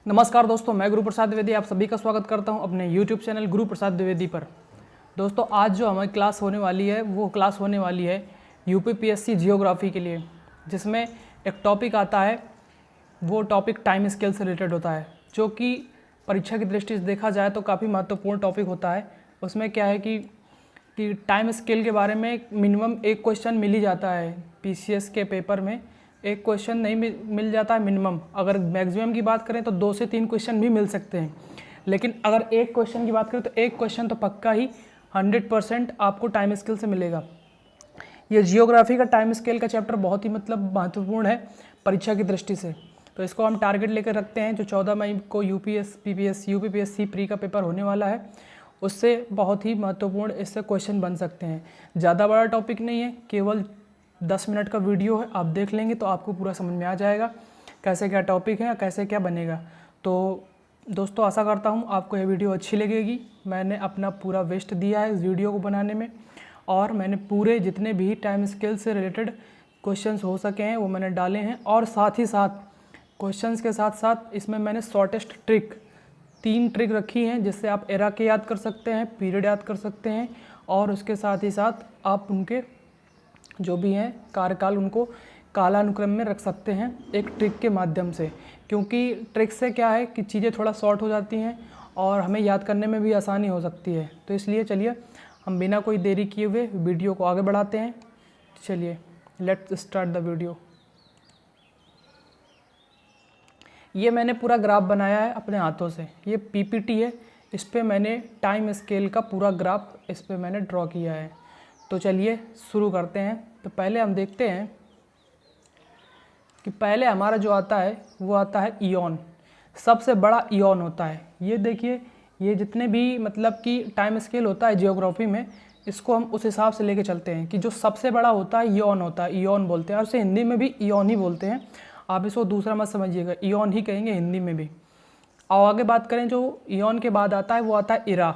नमस्कार दोस्तों, मैं गुरु प्रसाद द्विवेदी आप सभी का स्वागत करता हूं अपने YouTube चैनल गुरु प्रसाद द्विवेदी पर। दोस्तों, आज जो हमारी क्लास होने वाली है वो क्लास होने वाली है यूपीपीएससी जियोग्राफी के लिए, जिसमें एक टॉपिक आता है। वो टॉपिक टाइम स्केल से रिलेटेड होता है, जो कि परीक्षा की दृष्टि से देखा जाए तो काफ़ी महत्वपूर्ण टॉपिक होता है। उसमें क्या है कि टाइम स्केल के बारे में मिनिमम एक क्वेश्चन मिल ही जाता है। पीसीएस के पेपर में एक क्वेश्चन नहीं मिल जाता है मिनिमम। अगर मैक्सिमम की बात करें तो 2 से 3 क्वेश्चन भी मिल सकते हैं, लेकिन अगर एक क्वेश्चन की बात करें तो एक क्वेश्चन तो पक्का ही 100% आपको टाइम स्केल से मिलेगा। ये जियोग्राफी का टाइम स्केल का चैप्टर बहुत ही महत्वपूर्ण है परीक्षा की दृष्टि से। तो इसको हम टारगेट लेकर रखते हैं। जो 14 मई को यूपीपीएससी प्री का पेपर होने वाला है, उससे बहुत ही महत्वपूर्ण इससे क्वेश्चन बन सकते हैं। ज़्यादा बड़ा टॉपिक नहीं है, केवल 10 मिनट का वीडियो है। आप देख लेंगे तो आपको पूरा समझ में आ जाएगा कैसे क्या टॉपिक है, कैसे क्या बनेगा। तो दोस्तों, आशा करता हूँ आपको यह वीडियो अच्छी लगेगी। मैंने अपना पूरा बेस्ट दिया है इस वीडियो को बनाने में, और मैंने पूरे जितने भी टाइम स्केल से रिलेटेड क्वेश्चंस हो सके हैं वो मैंने डाले हैं। और साथ ही साथ क्वेश्चंस के साथ साथ इसमें मैंने शॉर्टेस्ट ट्रिक 3 ट्रिक रखी हैं, जिससे आप एरा के याद कर सकते हैं, पीरियड याद कर सकते हैं, और उसके साथ ही साथ आप उनके जो भी हैं कार्यकाल उनको कालानुक्रम में रख सकते हैं एक ट्रिक के माध्यम से। क्योंकि ट्रिक से क्या है कि चीज़ें थोड़ा शॉर्ट हो जाती हैं और हमें याद करने में भी आसानी हो सकती है। तो इसलिए चलिए हम बिना कोई देरी किए हुए वीडियो को आगे बढ़ाते हैं। चलिए लेट्स स्टार्ट द वीडियो। ये मैंने पूरा ग्राफ बनाया है अपने हाथों से। ये पीपीटी है, इस पर मैंने टाइम स्केल का पूरा ग्राफ इस पर मैंने ड्रॉ किया है। तो चलिए शुरू करते हैं। तो पहले हम देखते हैं कि पहले हमारा जो आता है वो आता है इयॉन। सबसे बड़ा इयॉन होता है। ये देखिए, ये जितने भी मतलब कि टाइम स्केल होता है जियोग्राफी में, इसको हम उस हिसाब से लेके चलते हैं कि जो सबसे बड़ा होता है इयॉन होता है, इयॉन बोलते हैं। और उसे हिंदी में भी इयॉन ही बोलते हैं, आप इसको दूसरा मत समझिएगा, इयॉन ही कहेंगे हिंदी में भी। और आगे बात करें, जो इयॉन के बाद आता है वो आता है इरा।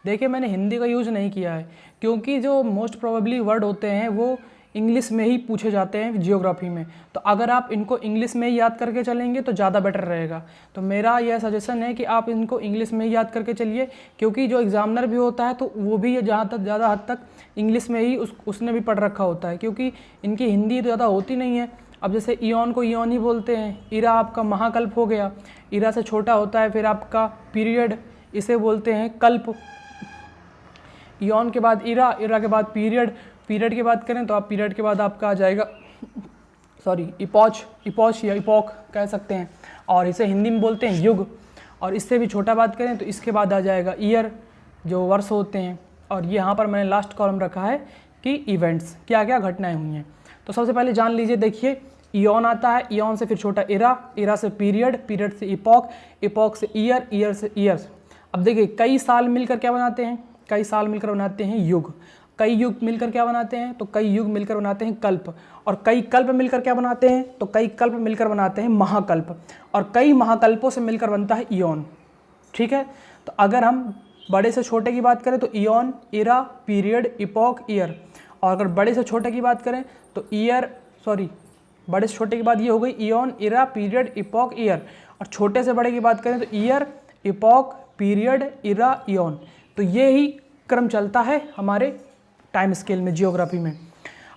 देखिए, मैंने हिंदी का यूज़ नहीं किया है, क्योंकि जो मोस्ट प्रोबेबली वर्ड होते हैं वो इंग्लिश में ही पूछे जाते हैं जियोग्राफी में। तो अगर आप इनको इंग्लिश में ही याद करके चलेंगे तो ज़्यादा बेटर रहेगा। तो मेरा यह सजेशन है कि आप इनको इंग्लिश में ही याद करके चलिए, क्योंकि जो एग्जामिनर भी होता है तो वो भी जहाँ तक ज़्यादा हद तक इंग्लिश में ही उसने भी पढ़ रखा होता है, क्योंकि इनकी हिंदी तो ज़्यादा होती नहीं है। अब जैसे इयॉन को इयॉन ही बोलते हैं। इरा आपका महाकल्प हो गया, इरा से छोटा होता है। फिर आपका पीरियड, इसे बोलते हैं कल्प। इयॉन के बाद इरा, इरा के बाद पीरियड, पीरियड की बात करें तो आप पीरियड के बाद आपका आ जाएगा इपॉच या इपॉक कह सकते हैं, और इसे हिंदी में बोलते हैं युग। और इससे भी छोटा बात करें तो इसके बाद आ जाएगा ईयर, जो वर्ष होते हैं। और यहाँ पर मैंने लास्ट कॉलम रखा है कि इवेंट्स, क्या क्या घटनाएं हुई हैं। तो सबसे पहले जान लीजिए, देखिए इयॉन आता है, इयॉन से फिर छोटा इरा, इरा से पीरियड, पीरियड से इपॉक, इपॉक से ईयर, ईयर से ईयर्स। अब देखिए, कई साल मिलकर क्या बनाते हैं, कई साल मिलकर बनाते हैं युग। कई युग मिलकर क्या बनाते हैं, तो कई युग मिलकर बनाते हैं कल्प। और कई कल्प मिलकर क्या बनाते हैं, तो कई कल्प मिलकर बनाते हैं महाकल्प। और कई महाकल्पों से मिलकर बनता है इयॉन। ठीक है, तो अगर हम बड़े से छोटे की बात करें तो इयॉन, इरा, पीरियड, इपॉक, ईयर। और अगर बड़े से छोटे की बात करें तो बड़े से छोटे की बात ये हो गई इयॉन, इरा, पीरियड, इपॉक, ईयर। और छोटे से बड़े की बात करें तो ईयर, इपॉक, पीरियड, इरा, इयॉन। तो ये ही क्रम चलता है हमारे टाइम स्केल में जियोग्राफी में।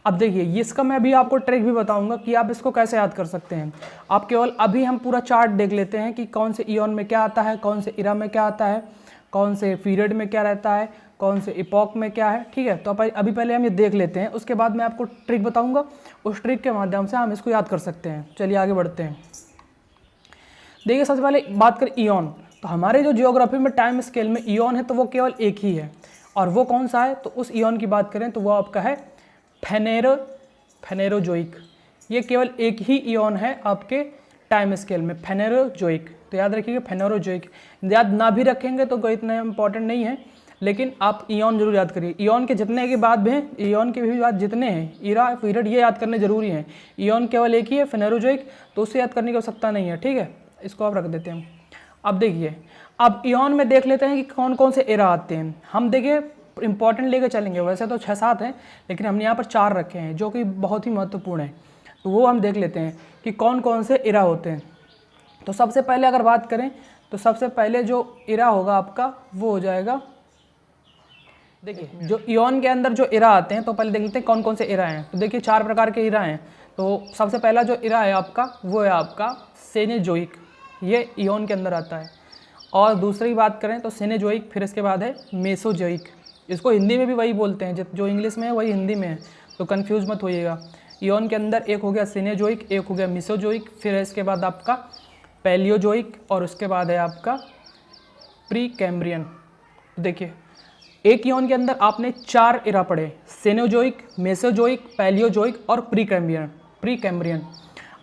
अब देखिए, इसका मैं अभी आपको ट्रिक भी बताऊंगा कि आप इसको कैसे याद कर सकते हैं। आप केवल अभी हम पूरा चार्ट देख लेते हैं कि कौन से इयॉन में क्या आता है, कौन से इरा में क्या आता है, कौन से पीरियड में क्या रहता है, कौन से इपॉक में क्या है। ठीक है, तो अभी पहले हम ये देख लेते हैं, उसके बाद मैं आपको ट्रिक बताऊंगा। उस ट्रिक के माध्यम से हम इसको याद कर सकते हैं। चलिए आगे बढ़ते हैं। देखिए, सबसे पहले बात करें इयॉन, तो हमारे जो जियोग्राफी में टाइम स्केल में इयॉन है तो वो केवल एक ही है। और वो कौन सा है, तो उस इयॉन की बात करें तो वो आपका है फेनेरोजोइक। ये केवल एक ही इयॉन है आपके टाइम स्केल में, फेनेरोजोइक। तो याद रखिएगा फेनेरोजोइक। याद ना भी रखेंगे तो कोई इतना इंपॉर्टेंट नहीं है, लेकिन आप इयॉन जरूर याद करिए। इयॉन के जितने के बाद भी, इयॉन के भी बाद जितने हैं, इरा, पीरियड, ये याद करने जरूरी हैं। इयॉन केवल एक ही है फेनेरोजोइक, तो उससे याद करने की आवश्यकता नहीं है। ठीक है, इसको आप रख देते हैं। अब देखिए, अब इयॉन में देख लेते हैं कि कौन कौन से एरा आते हैं। हम देखिए इंपॉर्टेंट लेकर चलेंगे, वैसे तो 6-7 हैं, लेकिन हमने यहाँ पर 4 रखे हैं जो कि बहुत ही महत्वपूर्ण है। तो वो हम देख लेते हैं कि कौन कौन से एरा होते हैं। तो सबसे पहले अगर बात करें तो सबसे पहले जो इरा होगा आपका वो हो जाएगा, देखिए जो इयोन के अंदर जो इरा आते हैं तो पहले देख लेते हैं कौन कौन से इरा हैं। तो देखिए 4 प्रकार के इरा हैं। तो सबसे पहला जो इरा है आपका वो है आपका सेनेजोइक, ये इयोन के अंदर आता है। और दूसरी बात करें तो सेनेजोइक, फिर इसके बाद है मेसोजोइक। इसको हिंदी में भी वही बोलते हैं, जो इंग्लिश में है वही हिंदी में है, तो कन्फ्यूज़ मत होइएगा। इयोन के अंदर एक हो गया सेनेजोइक, एक हो गया मेसोजोइक, फिर इसके बाद आपका पैलियोजोइक और उसके बाद है आपका प्री कैम्ब्रियन। देखिए एक इयोन के अंदर आपने 4 इरा पढ़े, सेनेजोइक, मेसोजोइक, पैलियोजोइक और प्री कैम्ब्रियन।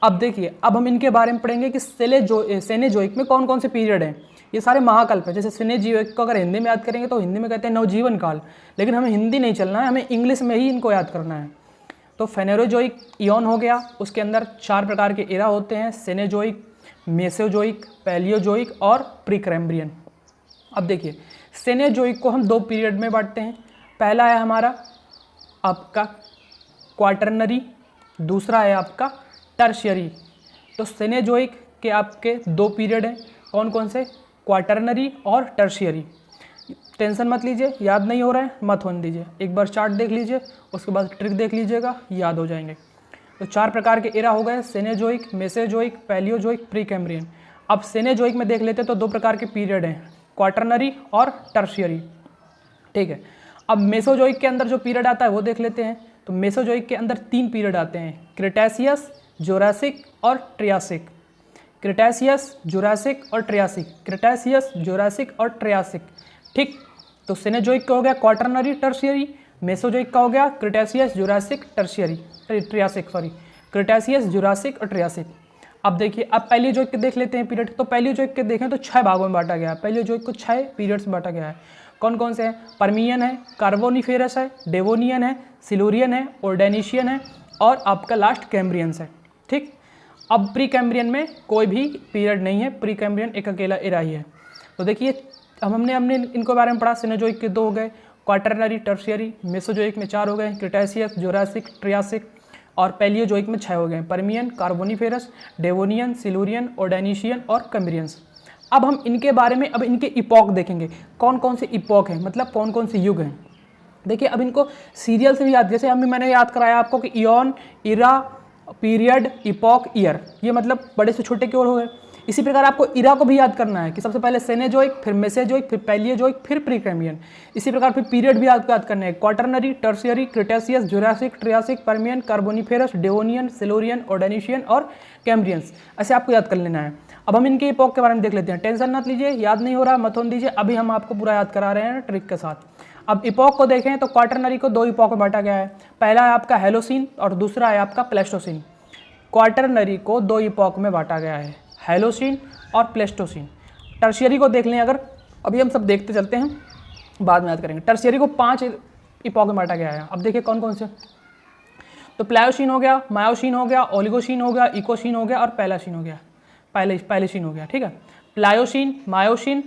अब देखिए अब हम इनके बारे में पढ़ेंगे कि सेनेजोइक में कौन कौन से पीरियड हैं। ये सारे महाकल्प है। जैसे सेनेजोइक को अगर हिंदी में याद करेंगे तो हिंदी में कहते हैं नवजीवन काल, लेकिन हमें हिंदी नहीं चलना है, हमें इंग्लिश में ही इनको याद करना है। तो फेनेरोजोइक इयोन हो गया, उसके अंदर 4 प्रकार के इरा होते हैं, सेनेजोइक, मेसोजोइक, पैलियोजोइक और प्री कैम्ब्रियन। अब देखिए सेनेजोइक को हम 2 पीरियड में बांटते हैं। पहला है हमारा आपका क्वाटरनरी, दूसरा है आपका टर्शियरी। तो सेनेजोइक के आपके 2 पीरियड हैं, कौन कौन से, क्वाटरनरी और टर्शियरी। टेंशन मत लीजिए, याद नहीं हो रहा है मत होने दीजिए, एक बार चार्ट देख लीजिए, उसके बाद ट्रिक देख लीजिएगा, याद हो जाएंगे। तो 4 प्रकार के इरा हो गए, सेनेजोइक, मेसोजोइक, पैलियोजोइक, प्री कैम्ब्रियन। अब सेनेजोइक में देख लेते हैं तो 2 प्रकार के पीरियड हैं, क्वाटरनरी और टर्शियरी, ठीक है। अब मेसोजोइक के अंदर जो पीरियड आता है वो देख लेते हैं। तो मेसोजोइक के अंदर 3 पीरियड आते हैं, क्रिटेशियस, जुरासिक और ट्रियासिक। क्रिटेशियस, जुरासिक और ट्रियासिक, क्रिटेशियस, जुरासिक और ट्रियासिक, ठीक। तो सेनेजोइक का हो गया क्वाटरनरी, टर्शियरी, मेसोजोइक का हो गया Cretaceous, Jurassic, Triassic, Cretaceous, Jurassic और ट्रियासिक। अब देखिए अब पैलियोजोइक के देख लेते हैं पीरियड। तो पैलियोजोइक के देखें तो 6 भागों में बांटा गया है। पैलियोजोइक को 6 पीरियड्स में बांटा गया है। कौन कौन से हैं, पर्मियन है, कार्बोनिफेरस है, डेवोनियन है, सिलूरियन है, ओर्डेनिशियन है और आपका लास्ट कैम्ब्रियंस है, ठीक। अब प्री कैम्ब्रियन में कोई भी पीरियड नहीं है, प्री कैम्ब्रियन एक अकेला इरा ही है। तो देखिए अब हमने इनको बारे में पढ़ा। सेनेजोइक के 2 हो गए, क्वाटरनरी, टर्शियरी, मेसोजोइक में 4 हो गए, क्रिटेशियस, जुरासिक, ट्रियासिक और पैलियोजोइक में 6 हो गए, Permian, Carboniferous, Devonian, Silurian, Ordovician और कैम्ब्रियंस। अब हम इनके बारे में अब इनके इपॉक देखेंगे, कौन कौन से इपॉक हैं, मतलब कौन कौन से युग हैं। देखिए अब इनको सीरियल से भी याद, जैसे अभी मैंने याद कराया आपको कि इयोन, इरा, पीरियड, इपॉक, ईयर, ये मतलब बड़े से छोटे की ओर हो गए। इसी प्रकार आपको इरा को भी याद करना है कि सबसे पहले सेनेजोइक, फिर मेसेजोइक, फिर पैलियोजोइक, फिर प्री कैम्ब्रियन। इसी प्रकार फिर पीरियड भी आपको याद करना है, Quaternary, Tertiary, Cretaceous, Jurassic, Triassic, Permian, Carboniferous, Devonian, Silurian, Ordovician और कैम्ब्रियंस, ऐसे आपको याद कर लेना है। अब हम इनके इपॉक के बारे में देख लेते हैं। टेंशन मत लीजिए, याद नहीं हो रहा मत होने दीजिए, अभी हम आपको पूरा याद करा रहे हैं ट्रिक के साथ। अब इपॉक को देखें तो क्वाटरनरी को 2 इपॉक में बांटा गया है। पहला है आपका हेलोसीन और दूसरा है आपका प्लेस्टोसीन। क्वाटरनरी को 2 इपॉक में बांटा गया है, हेलोसीन और प्लेस्टोसीन। टर्शियरी को देख लें अगर, अभी हम सब देखते चलते हैं, बाद में याद करेंगे। टर्शियरी को 5 इपॉक में बांटा गया है। अब देखिए कौन कौन से, तो प्लायोसीन हो गया, मायोसीन हो गया, ओलिगोसीन हो गया, इकोसीन हो गया और पैलासीन हो गया, पैलेसीन हो गया, ठीक है। प्लायोसीन, मायोसीन,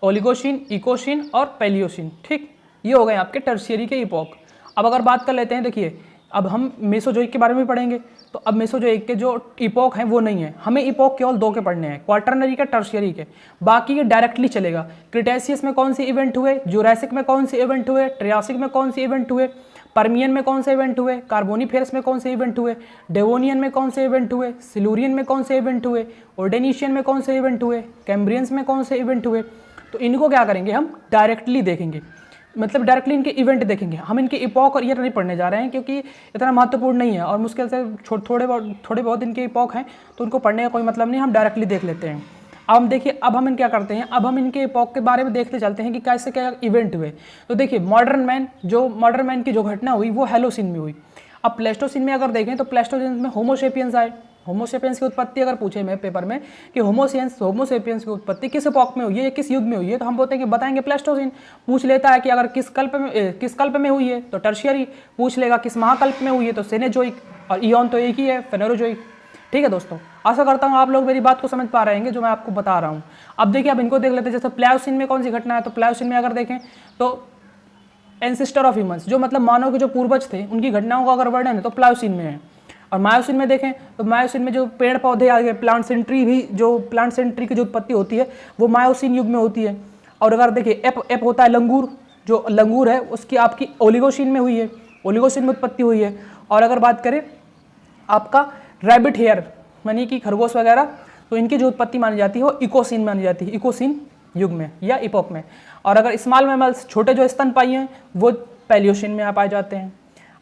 ओलिगोसीन, इकोसीन और पैलियोसीन, ठीक। ये हो गए आपके टर्शियरी के इपॉक। अब अगर बात कर लेते हैं, देखिए अब हम मेसोजोइक के बारे में पढ़ेंगे। तो अब मेसोजोइक के जो इपॉक हैं वो नहीं है, हमें इपॉक केवल 2 के पढ़ने हैं, क्वाटरनरी के, टर्शियरी के, बाकी के डायरेक्टली चलेगा। क्रिटेशियस में कौन से इवेंट हुए, जुरासिक में कौन से इवेंट हुए, ट्रियासिक में कौन से इवेंट हुए, पर्मियन में कौन से इवेंट हुए, कार्बोनिफेरस में कौन से इवेंट हुए, डेवोनियन में कौन से इवेंट हुए, सिलूरियन में कौन से इवेंट हुए, ओर्डेनिशियन में कौन से इवेंट हुए, कैम्ब्रियंस में कौन से इवेंट हुए। तो इनको क्या करेंगे, हम डायरेक्टली देखेंगे, मतलब डायरेक्टली इनके इवेंट देखेंगे। हम इनके इपॉक और ईयर नहीं पढ़ने जा रहे हैं क्योंकि इतना महत्वपूर्ण नहीं है और मुश्किल से थोड़े बहुत इनके इपॉक हैं, तो उनको पढ़ने का कोई मतलब नहीं, हम डायरेक्टली देख लेते हैं। अब हम देखिए, अब हम क्या करते हैं, अब हम इनके इपॉक के बारे में देखते चलते हैं कि कैसे क्या इवेंट हुए। तो देखिए मॉडर्न मैन की जो घटना हुई वो हेलोसीन में हुई। अब प्लेस्टोसीन में अगर देखें तो प्लेस्टोसीन में होमोसेपियंस आए। होमोसेपियंस की उत्पत्ति अगर पूछे मैं पेपर में कि होमोसेपियंस की उत्पत्ति किस एपॉक में हुई है, किस युग में हुई है, तो हम बोलते हैं कि बताएंगे प्लेस्टोसीन। पूछ लेता है कि अगर किस कल्प में हुई है तो टर्शियरी, पूछ लेगा किस महाकल्प में हुई है तो सेनेजोइक, और इयोन तो एक ही है, फेनेरोजोइक। ठीक है दोस्तों, आशा करता हूँ आप लोग मेरी बात को समझ पा रहे हैं जो मैं आपको बता रहा हूँ। अब देखिए, अब इनको देख लेते हैं। जैसे प्लायोसीन में कौन सी घटना है, तो प्लायोसीन में अगर देखें तो एंसेस्टर ऑफ ह्यूमंस, जो मतलब मानव के जो पूर्वज थे उनकी घटनाओं का अगर वर्णन है तो प्लायोसीन में है। और मायोसिन में देखें तो मायोसिन में जो पेड़ पौधे आ गए, प्लांट्स ट्री भी, जो प्लांट्स ट्री की जो उत्पत्ति होती है वो मायोसिन युग में होती है। और अगर देखिए एप होता है लंगूर, जो लंगूर है उसकी आपकी ओलिगोसिन में हुई है, ओलिगोसिन में उत्पत्ति हुई है। और अगर बात करें आपका रैबिट हेयर यानी कि खरगोश वगैरह, तो इनकी जो उत्पत्ति मानी जाती है वो इकोसिन मानी जाती है, इकोसिन युग में या इपोक में। और अगर स्मॉल मैमल्स, छोटे जो स्तनपायी हैं, वो पैलियोसिन में पाए जाते हैं।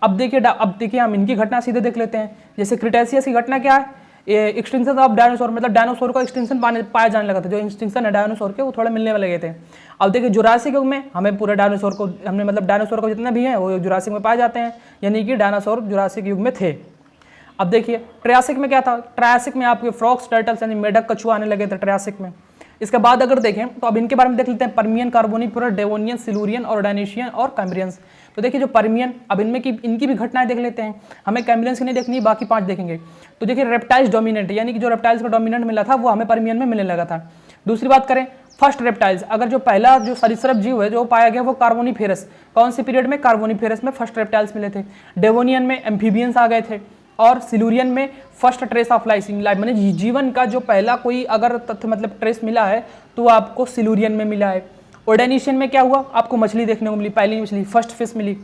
अब देखिए हम इनकी घटना सीधे देख लेते हैं। जैसे क्रिटेशियस की घटना क्या है, एक्सटिंक्शन ऑफ डायनासोर, मतलब डायनासोर का एक्सटिंक्शन पाया जाने लगा था। जो एक्सटिंक्शन है डायनासोर के वो थोड़े मिलने वाले गए थे। अब देखिए जुरासिक युग में हमें पूरे डायनासोर को, हमने मतलब डायनासोर को जितने भी हैं वो जुरासिक में पाए जाते हैं, यानी कि डायनासोर जुरासिक युग में थे। अब देखिए ट्रायसिक में क्या था, ट्रायसिक में आपके फ्रॉक्स, टर्टल्स यानी मेढक, कछुआ आने लगे थे ट्रायसिक में। इसके बाद अगर देखें तो अब इनके बारे में देख लेते हैं, पर्मियन, कार्बोनिफेरस, डेवोनियन, सिलूरियन, ऑर्डिनेशियन और कैम्ब्रियंस। तो देखिए जो पर्मियन, अब इनमें की इनकी भी घटनाएं देख लेते हैं। हमें कैम्ब्रियंस की नहीं देखनी, बाकी 5 देखेंगे। तो देखिए रेप्टाइल्स डोमिनेंट, यानी कि जो रेप्टाइल्स का डोमिनेंट मिला था वो हमें पर्मियन में मिलने लगा था। दूसरी बात करें फर्स्ट रेप्टाइल्स, अगर जो पहला जो सरीसृप जीव है जो पाया गया वो कार्बोनिफेरस, कौन से पीरियड में, कार्बोनिफेरस में फर्स्ट रेप्टाइल्स मिले थे। डेवोनियन में एम्फीबियंस आ गए थे। और सिलूरियन में फर्स्ट ट्रेस ऑफ लाइफ माने जीवन का जो पहला कोई अगर तथ्य मतलब ट्रेस मिला है तो वो आपको सिलूरियन में मिला है। ऑर्डिनेशियन में क्या हुआ, आपको मछली देखने को मिली, पहली मछली, फर्स्ट फिश मिली।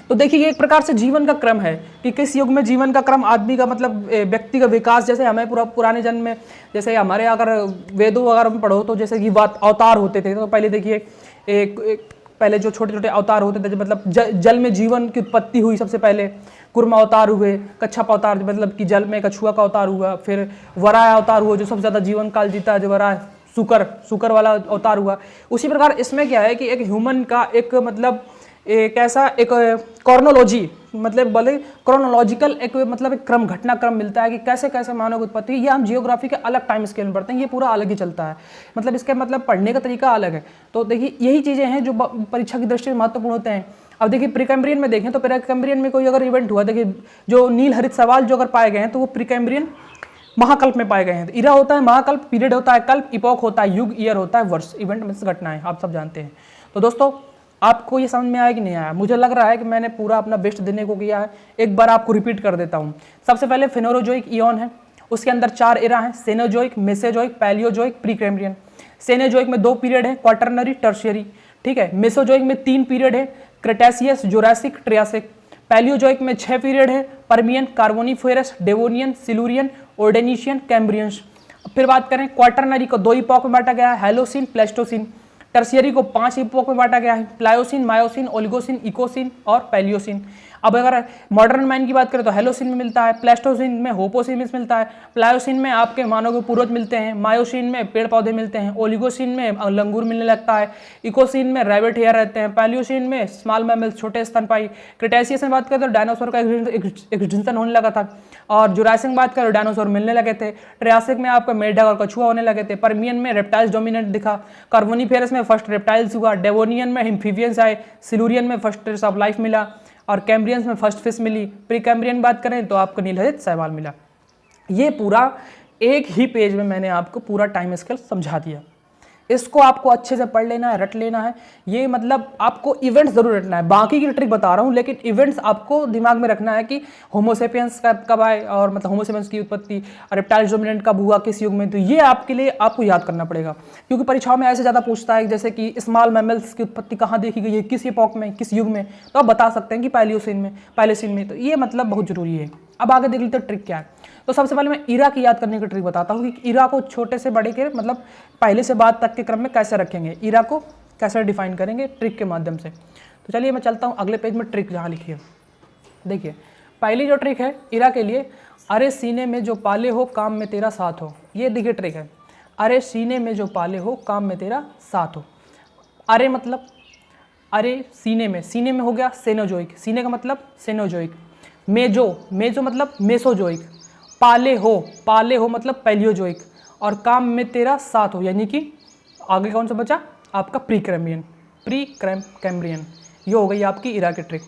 तो देखिए ये एक प्रकार से जीवन का क्रम है कि किस युग में जीवन का क्रम, आदमी का मतलब व्यक्ति का विकास। जैसे हमें पुराने जन्म में, जैसे हमारे अगर वेदों अगर हम पढ़ो तो जैसे कि अवतार होते थे, तो पहले देखिए एक पहले जो छोटे छोटे अवतार होते थे, मतलब जल में जीवन की उत्पत्ति हुई। सबसे पहले कुर्मा अवतार हुए, कच्छप अवतार मतलब कि जल में कछुआ का अवतार हुआ, फिर वराह अवतार हुआ जो सबसे ज़्यादा जीवन काल जीता, जो वराह सुकर वाला अवतार हुआ। उसी प्रकार इसमें क्या है कि एक ह्यूमन का एक मतलब एक ऐसा एक कॉर्नोलॉजी, मतलब बोले क्रोनोलॉजिकल एक मतलब एक क्रम, घटनाक्रम मिलता है कि कैसे कैसे मानव की उत्पत्ति। ये हम जियोग्राफी के अलग टाइम स्केल में पढ़ते हैं, ये पूरा अलग ही चलता है, मतलब इसका मतलब पढ़ने का तरीका अलग है। तो देखिए यही चीज़ें हैं जो परीक्षा की दृष्टि से महत्वपूर्ण होते हैं। अब देखिए प्रीकैम्ब्रियन में देखें तो प्रीकैम्ब्रियन में कोई अगर इवेंट हुआ, देखिए जो नील हरित सवाल जो अगर पाए गए हैं तो वो प्रीकैम्ब्रियन महाकल्प में पाए गए हैं। इरा होता है महाकल्प, पीरियड होता है कल्प, इपोक होता है युग, ईयर होता है वर्ष, इवेंट में घटनाएं आप सब जानते हैं। तो दोस्तों आपको ये समझ में आया कि नहीं आया? मुझे लग रहा है कि मैंने पूरा अपना बेस्ट देने को किया है। एक बार आपको रिपीट कर देता हूँ। सबसे पहले फेनोरोजोइक ईयन है, उसके अंदर 4 एरा हैं, सेनोजोइक, मेसेजोइक, पैलियोजोइक, प्रीकैम्ब्रियन। सेनोजोइक में 2 पीरियड है, क्वाटरनरी, टर्शियरी, ठीक है। मेसोजोइक में 3 पीरियड है, क्रेटासियस, जुरासिक, ट्रियासिक। पैलियोजोइक में 6 पीरियड है, पर्मियन, कार्बोनिफेरस, डेवोनियन, सिलूरियन, ऑर्डिनेशियन, कैम्ब्रियंस। फिर बात करें क्वाटरनरी को 2 इपोक में बांटा गया है, हैलोसिन, प्लेस्टोसिन। टर्शियरी को 5 इपोक में बांटा गया है, प्लायोसिन, मायोसिन, ओलिगोसिन, इकोसिन और पैलियोसिन। अब अगर मॉडर्न मैन की बात करें तो हेलोसिन में मिलता है, प्लेस्टोसिन में होपोसिन मिलता है, प्लायोसिन में आपके मानव के पूर्वज मिलते हैं, मायोसिन में पेड़ पौधे मिलते हैं, ओलिगोसिन में लंगूर मिलने लगता है, इकोसिन में रैबिट हेयर रहते हैं, पैलियोसिन में स्मॉल मैमल्स, छोटे स्तनपाई। क्रिटेशियस में बात करें तो डायनासोर का एक्सटिंक्शन होने लगा था, और जुरासिक में बात करें डायनासोर मिलने लगे थे, ट्रियासिक में आपका मेढक और कछुआ होने लगे थे, पर्मियन में रेप्टाइल्स डोमिनेंट दिखा, कार्बोनिफेरस में फर्स्ट रेप्टाइल्स हुआ, डेवोनियन में एम्फीबियंस आए, सिलूरियन में फर्स्ट ट्रेस ऑफ लाइफ मिला, और कैम्ब्रियंस में फर्स्ट फिश मिली। प्रीकैम्ब्रियन बात करें तो आपको नीलहरित शैवाल मिला। ये पूरा एक ही पेज में मैंने आपको पूरा टाइम स्केल समझा दिया। इसको आपको अच्छे से पढ़ लेना है, रट लेना है। ये मतलब आपको इवेंट्स जरूर रटना है, बाकी की ट्रिक बता रहा हूँ, लेकिन इवेंट्स आपको दिमाग में रखना है कि होमोसेपियंस कब आए, और मतलब होमोसेपियंस की उत्पत्ति, रेप्टाइल्स डोमिनेंट कब हुआ, किस युग में। तो ये आपके लिए आपको याद करना पड़ेगा, क्योंकि परीक्षाओं में ऐसे ज़्यादा पूछता है जैसे कि स्मॉल मैमल्स की उत्पत्ति कहाँ देखी गई है, किस इपोक में, किस युग में। तो आप बता सकते हैं कि पैलियोसिन में। तो ये मतलब बहुत जरूरी है। अब आगे देख लेते हैं ट्रिक क्या है। तो सबसे पहले मैं इरा की याद करने की ट्रिक बताता हूँ कि इरा को छोटे से बड़े के मतलब पहले से बाद तक के क्रम में कैसे रखेंगे, इरा को कैसे डिफाइन करेंगे ट्रिक के माध्यम से। तो चलिए मैं चलता हूँ अगले पेज में, ट्रिक जहाँ लिखी है। देखिए पहली जो ट्रिक है इरा के लिए, अरे सीने में जो पाले हो काम में तेरा साथ हो। ये देखिए ट्रिक है, अरे सीने में जो पाले हो काम में तेरा साथ हो। अरे मतलब अरे सीने में हो गया सेनोजोइक, सीने का मतलब सेनोजोइक। मेजो मतलब मेसोजोइक। पाले हो मतलब पैलियोजोइक, और काम में तेरा साथ हो यानी कि आगे कौन सा बचा आपका प्रीकैम्ब्रियन। ये हो गई आपकी इरा की ट्रिक।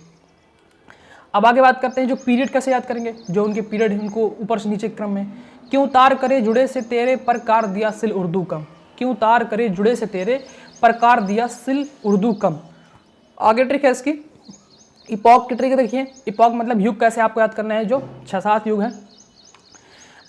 अब आगे बात करते हैं जो पीरियड कैसे याद करेंगे, जो उनके पीरियड हैं उनको ऊपर से नीचे क्रम में। क्यों तार करे जुड़े से तेरे प्रकार दिया सिल उर्दू कम। क्यों तार करे जुड़े से तेरे प्रकार दिया सिल उर्दू कम। आगे ट्रिक है इसकी, इपॉक की ट्रिक देखिए, इपॉक मतलब युग कैसे आपको याद करना है, जो 6-7 युग हैं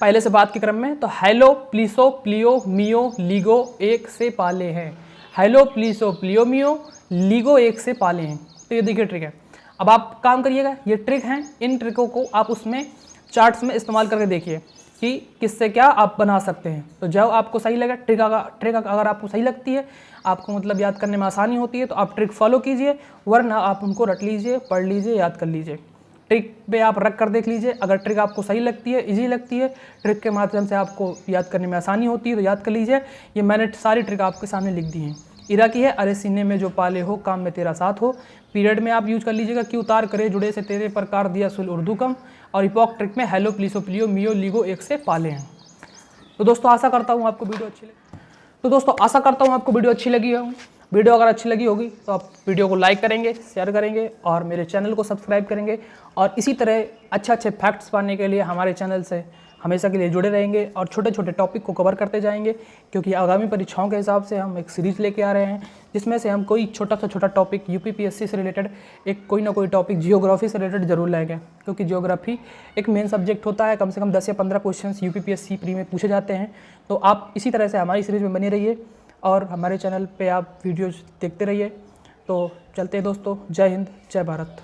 पहले से बात के क्रम में। तो हेलो, प्लीसो, प्लियो, मियो, लीगो एक से पाले हैं। हेलो, प्लीसो, प्लियो, मियो, लीगो एक से पाले हैं। तो ये देखिए ट्रिक है। अब आप काम करिएगा, ये ट्रिक हैं, इन ट्रिकों को आप उसमें चार्ट्स में इस्तेमाल करके देखिए कि किससे क्या आप बना सकते हैं। तो जब आपको सही लगे ट्रिक अगर आपको सही लगती है, आपको मतलब याद करने में आसानी होती है, तो आप ट्रिक फॉलो कीजिए, वरना आप उनको रट लीजिए, पढ़ लीजिए, याद कर लीजिए। ट्रिक पे आप रख कर देख लीजिए, अगर ट्रिक आपको सही लगती है, इजी लगती है, ट्रिक के माध्यम से आपको याद करने में आसानी होती है, तो याद कर लीजिए। ये मैंने सारी ट्रिक आपके सामने लिख दी हैं। इरा की है, अरे सीने में जो पाले हो, काम में तेरा साथ हो। पीरियड में आप यूज कर लीजिएगा कि उतार करे जुड़े से तेरे पर कार दिया सुल उर्दू कम। और इपॉक ट्रिक में हेलो, प्लीसो, प्लियो, मियो, लीगो एक से पाले हैं। तो दोस्तों आशा करता हूँ आपको वीडियो अच्छी लगी हो। वीडियो अगर अच्छी लगी होगी तो आप वीडियो को लाइक करेंगे, शेयर करेंगे और मेरे चैनल को सब्सक्राइब करेंगे। और इसी तरह अच्छे फैक्ट्स पाने के लिए हमारे चैनल से हमेशा के लिए जुड़े रहेंगे और छोटे छोटे टॉपिक को कवर करते जाएंगे, क्योंकि आगामी परीक्षाओं के हिसाब से हम एक सीरीज़ लेके आ रहे हैं, जिसमें से हम कोई छोटा टॉपिक यूपीपीएससी से रिलेटेड एक कोई ना कोई टॉपिक जियोग्राफी से रिलेटेड जरूर लाएंगे, क्योंकि जियोग्राफी एक मेन सब्जेक्ट होता है। कम से कम 10 या 15 क्वेश्चन यूपीपीएससी प्री में पूछे जाते हैं। तो आप इसी तरह से हमारी सीरीज़ में बने रहिए और हमारे चैनल पे आप वीडियोज़ देखते रहिए। तो चलते हैं दोस्तों, जय हिंद, जय भारत।